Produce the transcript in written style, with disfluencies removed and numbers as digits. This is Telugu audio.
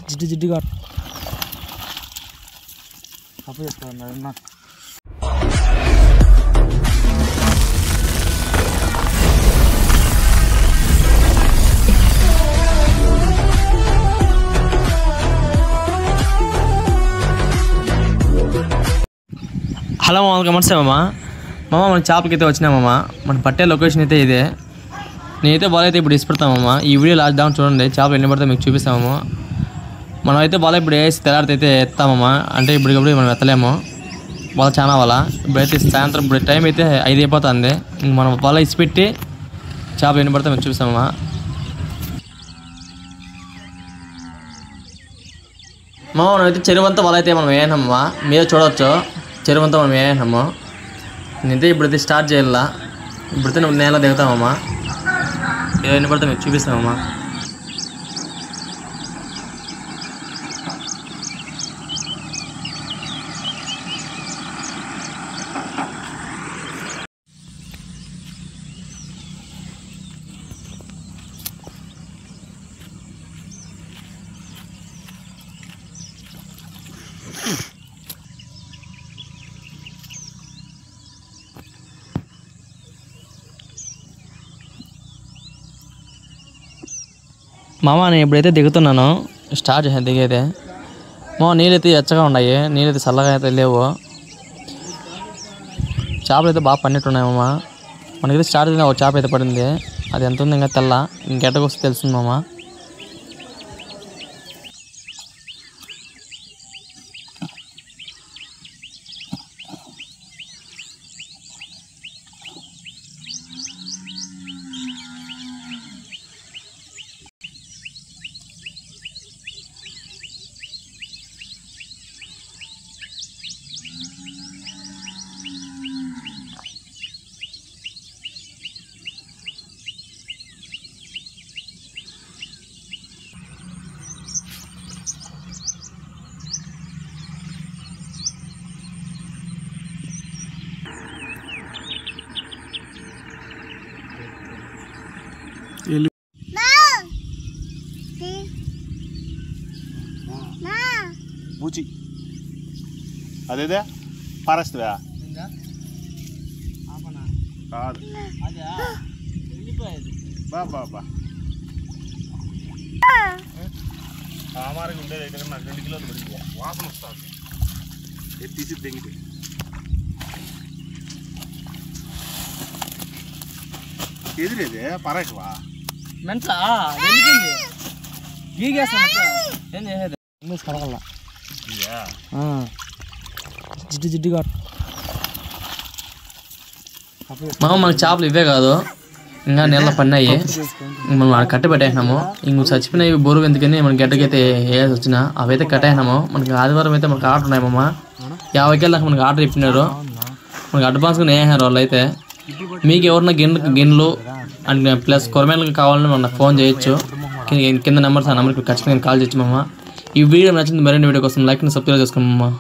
జిడ్డుగా అప్పు చెప్తాను. హలో మామ, నమస్తే మామ. మన చేపలకి అయితే వచ్చినామమ్మ. మనం పట్టే లొకేషన్ అయితే ఇదే. నేనైతే బాల్ అయితే ఇప్పుడు ఇసుపెడతామమ్మ. ఈ వీడియో లాస్ట్ దాకా చూడండి, చేపలు ఎన్ని పడితే మీకు చూపిస్తామమ్మ. మనం అయితే బాల్ ఇప్పుడు వేసి తెల్లారితే అయితే ఎత్తామమ్మ. అంటే ఇప్పుడు మనం ఎత్తలేము, బాల్ చాలా వాళ్ళ. ఇప్పుడైతే సాయంత్రం ఇప్పుడు టైం అయితే 5 అయిపోతుంది. ఇంక మనం బాల్ ఇసిపెట్టి చేపలు ఎన్ని పడితే మీకు చూపిస్తామమ్మ. మనం అయితే చెరువంతా బాల్ అయితే మనం వేయనమ్మా. మీరు చూడవచ్చు చెరువంతా మనం వేయనమ్మా. నేనైతే ఇప్పుడైతే స్టార్ట్ చేయాల. ఇప్పుడైతే నువ్వు నేల దిగుతామమ్మా. ఏదైనా పడితే మీకు చూపిస్తామమ్మా. మామ నేను ఇప్పుడైతే దిగుతున్నాను, స్టార్ట్ చేసాను దిగైతే. నీళ్ళైతే ఎచ్చగా ఉన్నాయి, నీళ్ళైతే చల్లగా అయితే లేవు. చేపలు అయితే బాగా పన్నట్టున్నాయమ్మ. మనకైతే స్టార్ట్ చేసిన ఒక చేప అయితే పడింది. అది ఎంత ఉంది ఇంకా తెల్ల, ఇంకెట్టకు వస్తే తెలుస్తుంది మామ. బూచి అదేదే ఫారెస్ట్వా కాదు బాబా ఆమారంగా ఉండేది అయితే నాకు 2 కిలోలు పడింది. వాసన వస్తుంది, ఎత్తిసి తెంగితే. ఎదురేదే పరాకువా మెంట్లా వెళ్ళిపోయింది, గీగేస్తాను. ఏం చేసేది కడగల జిడ్డుగా. మామ మనకు చేపలు ఇవే కాదు, ఇంకా నీళ్ళ పడినాయి. మనం కట్ట పెట్టేసినాము. ఇంక చచ్చిపోయినవి బరువు ఎందుకని మనకి గడ్డకైతే వేయాల్సి వచ్చినా అవైతే కట్టేసినాము. మనకి ఆదివారం అయితే మనకు ఆర్డర్ ఉన్నాయి మామ. 50 కేళ్ళ దాకా మనకి ఆర్డర్ ఇప్పినారు. మనకి అడ్వాన్స్గా వేసారు వాళ్ళు అయితే. మీకు ఎవరన్నా గిన్నెలు అండ్ ప్లస్ కొరమేళ్ళకి కావాలని మనకు ఫోన్ చేయొచ్చు. కింద నెంబర్స్, ఆ నెంబర్కి ఖచ్చితంగా కాల్ చేయొచ్చు మామ. ఈ వీడియో నచ్చింది. మరిన్ని వీడియో కోసం లైక్ ని సబ్స్క్రైబ్ చేసుకోండి మామ.